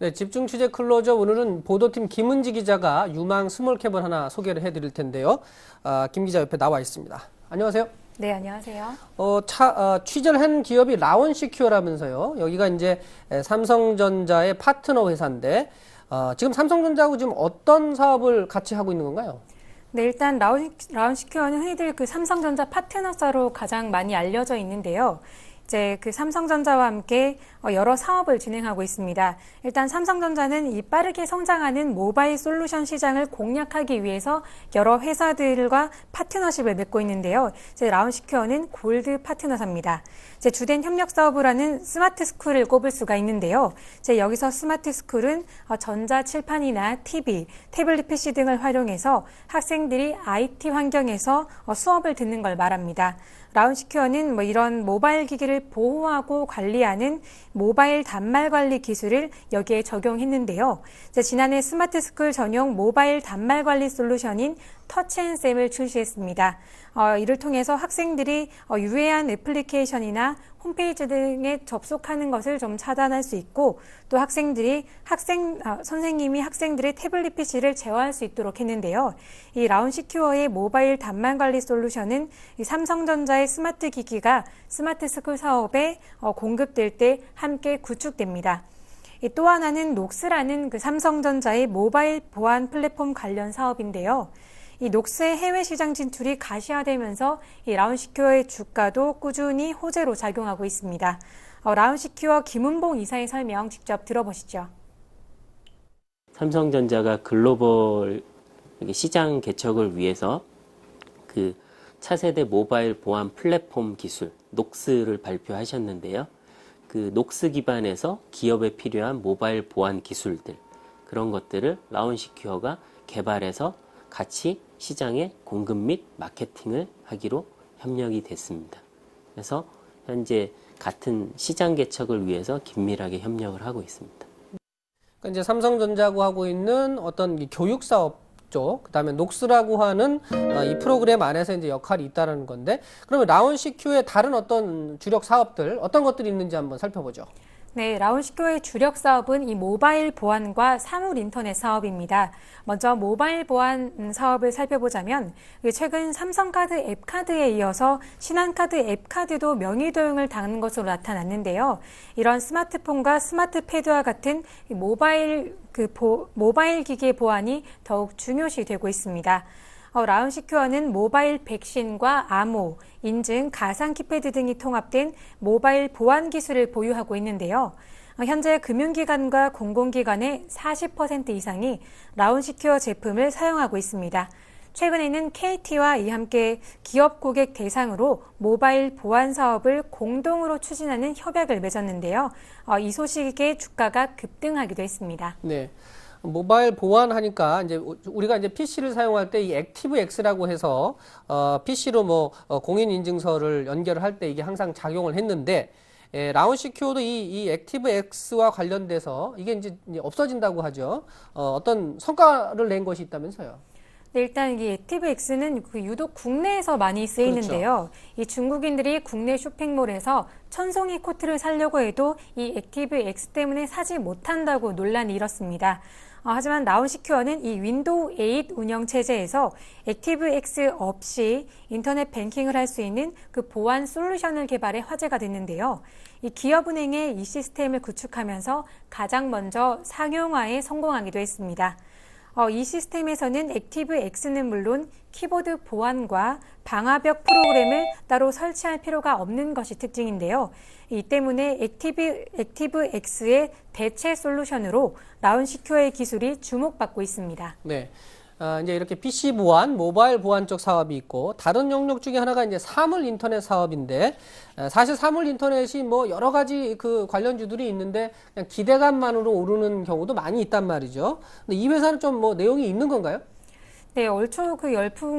네, 집중 취재 클로저 오늘은 보도팀 김은지 기자가 유망 스몰캡을 하나 소개를 해드릴 텐데요. 김 기자 옆에 나와 있습니다. 안녕하세요. 네, 안녕하세요. 취재를 한 기업이 라온시큐어라면서요. 여기가 이제 삼성전자의 파트너 회사인데 지금 삼성전자하고 지금 어떤 사업을 같이 하고 있는 건가요? 네, 일단 라온시큐어는 흔히들 그 삼성전자 파트너사로 가장 많이 알려져 있는데요. 이제 그 삼성전자와 함께 여러 사업을 진행하고 있습니다. 일단 삼성전자는 이 빠르게 성장하는 모바일 솔루션 시장을 공략하기 위해서 여러 회사들과 파트너십을 맺고 있는데요. 이제 라온시큐어는 골드 파트너사입니다. 이제 주된 협력 사업을 하는 스마트 스쿨을 꼽을 수가 있는데요. 이제 여기서 스마트 스쿨은 전자 칠판이나 TV, 태블릿 PC 등을 활용해서 학생들이 IT 환경에서 수업을 듣는 걸 말합니다. 라온시큐어는 이런 모바일 기기를 보호하고 관리하는 모바일 단말 관리 기술을 여기에 적용했는데요. 지난해 스마트 스쿨 전용 모바일 단말 관리 솔루션인 터치앤쌤을 출시했습니다. 이를 통해서 학생들이 유해한 애플리케이션이나 홈페이지 등에 접속하는 것을 좀 차단할 수 있고 또 선생님이 학생들의 태블릿 PC를 제어할 수 있도록 했는데요. 이 라온시큐어의 모바일 단말 관리 솔루션은 이 삼성전자의 스마트 기기가 스마트 스쿨 사업에 공급될 때 함께 구축됩니다. 또 하나는 녹스라는 그 삼성전자의 모바일 보안 플랫폼 관련 사업인데요. 이 녹스의 해외 시장 진출이 가시화되면서 이 라온시큐어의 주가도 꾸준히 호재로 작용하고 있습니다. 라온시큐어 김은봉 이사의 설명 직접 들어보시죠. 삼성전자가 글로벌 시장 개척을 위해서 그 차세대 모바일 보안 플랫폼 기술 녹스를 발표하셨는데요. 그 녹스 기반에서 기업에 필요한 모바일 보안 기술들 그런 것들을 라온시큐어가 개발해서 같이 시장에 공급 및 마케팅을 하기로 협력이 됐습니다. 그래서 현재 같은 시장 개척을 위해서 긴밀하게 협력을 하고 있습니다. 그러니까 이제 삼성전자하고 하고 있는 어떤 교육 사업 쪽, 그다음에 녹스라고 하는 이 프로그램 안에서 이제 역할이 있다는 건데, 그러면 라온시큐의 다른 어떤 주력 사업들 어떤 것들이 있는지 한번 살펴보죠. 네, 라온시큐어의 주력 사업은 이 모바일 보안과 사물 인터넷 사업입니다. 먼저 모바일 보안 사업을 살펴보자면 최근 삼성카드 앱카드에 이어서 신한카드 앱카드도 명의 도용을 당하는 것으로 나타났는데요. 이런 스마트폰과 스마트패드와 같은 모바일 기기의 보안이 더욱 중요시 되고 있습니다. 라온시큐어는 모바일 백신과 암호, 인증, 가상 키패드 등이 통합된 모바일 보안 기술을 보유하고 있는데요. 현재 금융기관과 공공기관의 40% 이상이 라온시큐어 제품을 사용하고 있습니다. 최근에는 KT와 함께 기업 고객 대상으로 모바일 보안 사업을 공동으로 추진하는 협약을 맺었는데요. 이 소식에 주가가 급등하기도 했습니다. 네. 모바일 보안하니까 이제 우리가 이제 PC를 사용할 때 이 액티브엑스라고 해서 PC로 공인 인증서를 연결을 할 때 이게 항상 작용을 했는데 라온시큐어도 이 액티브엑스와 관련돼서 이게 이제 없어진다고 하죠. 어떤 성과를 낸 것이 있다면서요? 네, 일단 이 액티브엑스는 유독 국내에서 많이 쓰이는데요. 그렇죠. 이 중국인들이 국내 쇼핑몰에서 천송이 코트를 사려고 해도 이 액티브엑스 때문에 사지 못한다고 논란이 일었습니다. 하지만 라온시큐어는 이 윈도우 8 운영 체제에서 액티브엑스 없이 인터넷 뱅킹을 할 수 있는 그 보안 솔루션을 개발해 화제가 됐는데요. 이 기업은행의 이 시스템을 구축하면서 가장 먼저 상용화에 성공하기도 했습니다. 이 시스템에서는 액티브엑스는 물론 키보드 보안과 방화벽 프로그램을 따로 설치할 필요가 없는 것이 특징인데요. 이 때문에 액티브엑스의 대체 솔루션으로 라온시큐어의 기술이 주목받고 있습니다. 네. 이제 이렇게 PC 보안, 모바일 보안 쪽 사업이 있고 다른 영역 중에 하나가 이제 사물 인터넷 사업인데 사실 사물 인터넷이 여러 가지 그 관련주들이 있는데 그냥 기대감만으로 오르는 경우도 많이 있단 말이죠. 근데 이 회사는 좀 내용이 있는 건가요? 네, 얼초 그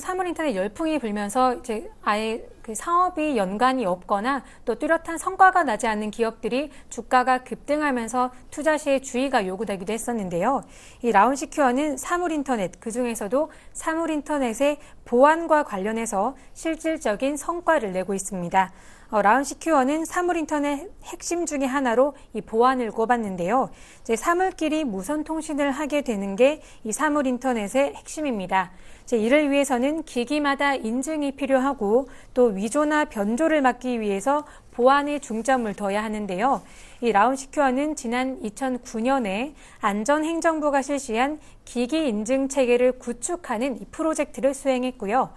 사물 인터넷 열풍이 불면서 이제 아예 그 사업이 연관이 없거나 또 뚜렷한 성과가 나지 않는 기업들이 주가가 급등하면서 투자 시에 주의가 요구되기도 했었는데요. 이 라온시큐어는 사물 인터넷, 그 중에서도 사물 인터넷의 보안과 관련해서 실질적인 성과를 내고 있습니다. 라운시큐어는 사물 인터넷 핵심 중에 하나로 이 보안을 꼽았는데요. 이제 사물끼리 무선 통신을 하게 되는 게 이 사물 인터넷의 핵심입니다. 이를 위해서는 기기마다 인증이 필요하고 또 위조나 변조를 막기 위해서 보안에 중점을 둬야 하는데요. 이 라운시큐어는 지난 2009년에 안전행정부가 실시한 기기 인증 체계를 구축하는 이 프로젝트를 수행했고요.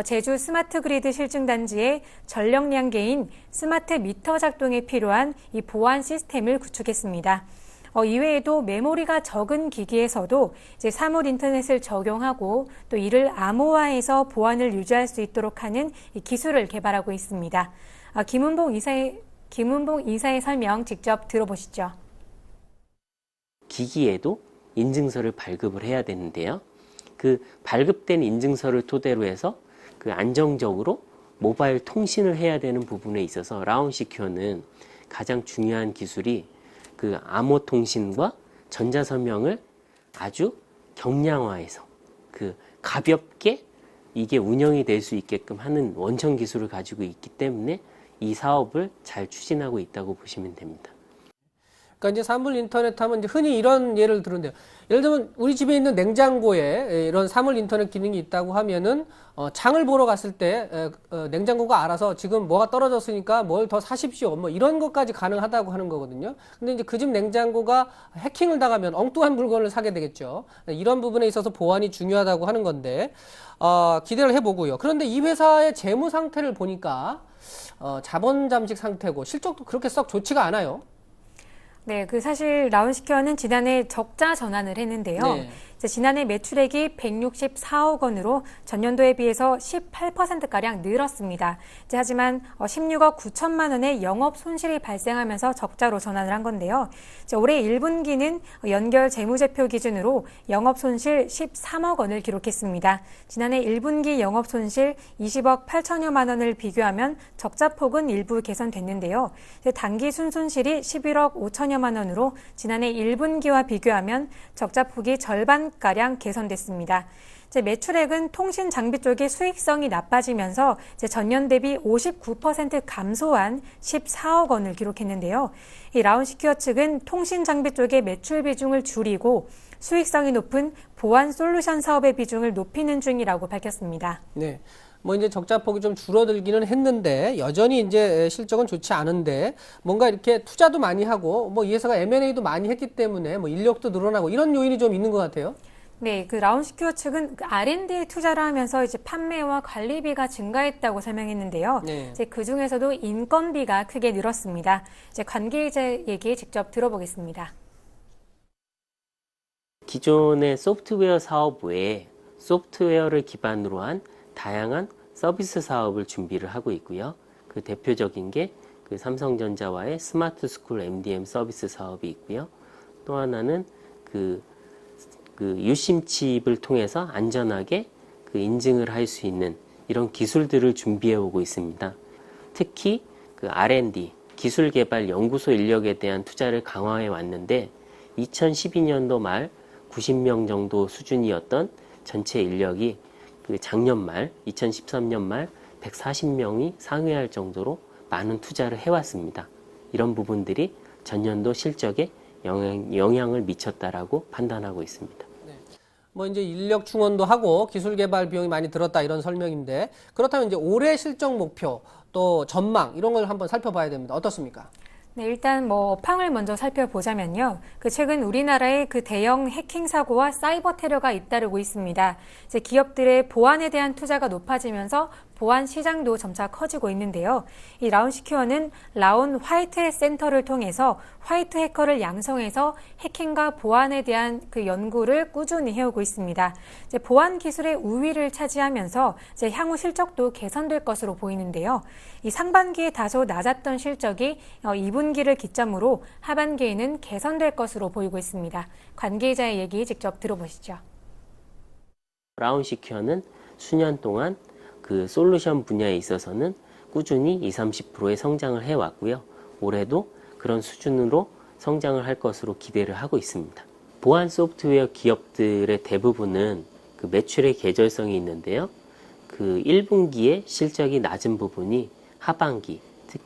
제주 스마트 그리드 실증단지의 전력량계인 스마트 미터 작동에 필요한 이 보안 시스템을 구축했습니다. 이외에도 메모리가 적은 기기에서도 이제 사물 인터넷을 적용하고 또 이를 암호화해서 보안을 유지할 수 있도록 하는 이 기술을 개발하고 있습니다. 김은봉 이사의 설명 직접 들어보시죠. 기기에도 인증서를 발급을 해야 되는데요. 그 발급된 인증서를 토대로 해서 그 안정적으로 모바일 통신을 해야 되는 부분에 있어서 라운시큐어는 가장 중요한 기술이 그 암호 통신과 전자서명을 아주 경량화해서 그 가볍게 이게 운영이 될 수 있게끔 하는 원천 기술을 가지고 있기 때문에 이 사업을 잘 추진하고 있다고 보시면 됩니다. 그러니까 이제 사물 인터넷 하면 이제 흔히 이런 예를 들은데요. 예를 들면 우리 집에 있는 냉장고에 이런 사물 인터넷 기능이 있다고 하면은 장을 보러 갔을 때 냉장고가 알아서 지금 뭐가 떨어졌으니까 뭘 더 사십시오. 뭐 이런 것까지 가능하다고 하는 거거든요. 근데 이제 그 집 냉장고가 해킹을 당하면 엉뚱한 물건을 사게 되겠죠. 이런 부분에 있어서 보안이 중요하다고 하는 건데 기대를 해보고요. 그런데 이 회사의 재무 상태를 보니까 자본 잠식 상태고 실적도 그렇게 썩 좋지가 않아요. 네, 사실 라운시큐어는 지난해 적자 전환을 했는데요. 네. 지난해 매출액이 164억 원으로 전년도에 비해서 18%가량 늘었습니다. 하지만 16억 9천만 원의 영업 손실이 발생하면서 적자로 전환을 한 건데요. 올해 1분기는 연결 재무제표 기준으로 영업 손실 13억 원을 기록했습니다. 지난해 1분기 영업 손실 20억 8천여만 원을 비교하면 적자폭은 일부 개선됐는데요. 단기 순손실이 11억 5천여만 원으로 지난해 1분기와 비교하면 적자폭이 절반가량 개선됐습니다. 매출액은 통신 장비 쪽의 수익성이 나빠지면서 전년 대비 59% 감소한 14억 원을 기록했는데요. 이 라운시큐어 측은 통신 장비 쪽의 매출 비중을 줄이고 수익성이 높은 보안 솔루션 사업의 비중을 높이는 중이라고 밝혔습니다. 네. 뭐 이제 적자폭이 좀 줄어들기는 했는데 여전히 이제 실적은 좋지 않은데 뭔가 이렇게 투자도 많이 하고 뭐 이 회사가 M&A도 많이 했기 때문에 뭐 인력도 늘어나고 이런 요인이 좀 있는 것 같아요. 네, 라운시큐어 측은 R&D에 투자를 하면서 이제 판매와 관리비가 증가했다고 설명했는데요. 네. 그 중에서도 인건비가 크게 늘었습니다. 관계자 얘기 직접 들어보겠습니다. 기존의 소프트웨어 사업 외에 소프트웨어를 기반으로 한 다양한 서비스 사업을 준비를 하고 있고요. 그 대표적인 게 그 삼성전자와의 스마트 스쿨 MDM 서비스 사업이 있고요. 또 하나는 그 유심 칩을 통해서 안전하게 그 인증을 할 수 있는 이런 기술들을 준비해 오고 있습니다. 특히 그 R&D, 기술 개발 연구소 인력에 대한 투자를 강화해 왔는데 2012년도 말 90명 정도 수준이었던 전체 인력이 그 작년 말 2013년 말 140명이 상회할 정도로 많은 투자를 해왔습니다. 이런 부분들이 전년도 실적에 영향을 미쳤다라고 판단하고 있습니다. 네. 뭐 이제 인력 충원도 하고 기술 개발 비용이 많이 들었다 이런 설명인데 그렇다면 이제 올해 실적 목표 또 전망 이런 걸 한번 살펴봐야 됩니다. 어떻습니까? 네, 일단 업황을 먼저 살펴보자면요. 최근 우리나라의 대형 해킹 사고와 사이버 테러가 잇따르고 있습니다. 기업들의 보안에 대한 투자가 높아지면서 보안 시장도 점차 커지고 있는데요. 이 라운시큐어는 라운 화이트 센터를 통해서 화이트 해커를 양성해서 해킹과 보안에 대한 연구를 꾸준히 해오고 있습니다. 보안 기술의 우위를 차지하면서 향후 실적도 개선될 것으로 보이는데요. 이 상반기에 다소 낮았던 실적이 2분기를 기점으로 하반기에는 개선될 것으로 보이고 있습니다. 관계자의 얘기 직접 들어보시죠. 라운시큐어는 수년 동안 그 솔루션 분야에 있어서는 꾸준히 20-30%의 성장을 해왔고요. 올해도 그런 수준으로 성장을 할 것으로 기대를 하고 있습니다. 보안 소프트웨어 기업들의 대부분은 그 매출의 계절성이 있는데요. 그 1분기에 실적이 낮은 부분이 하반기, 특히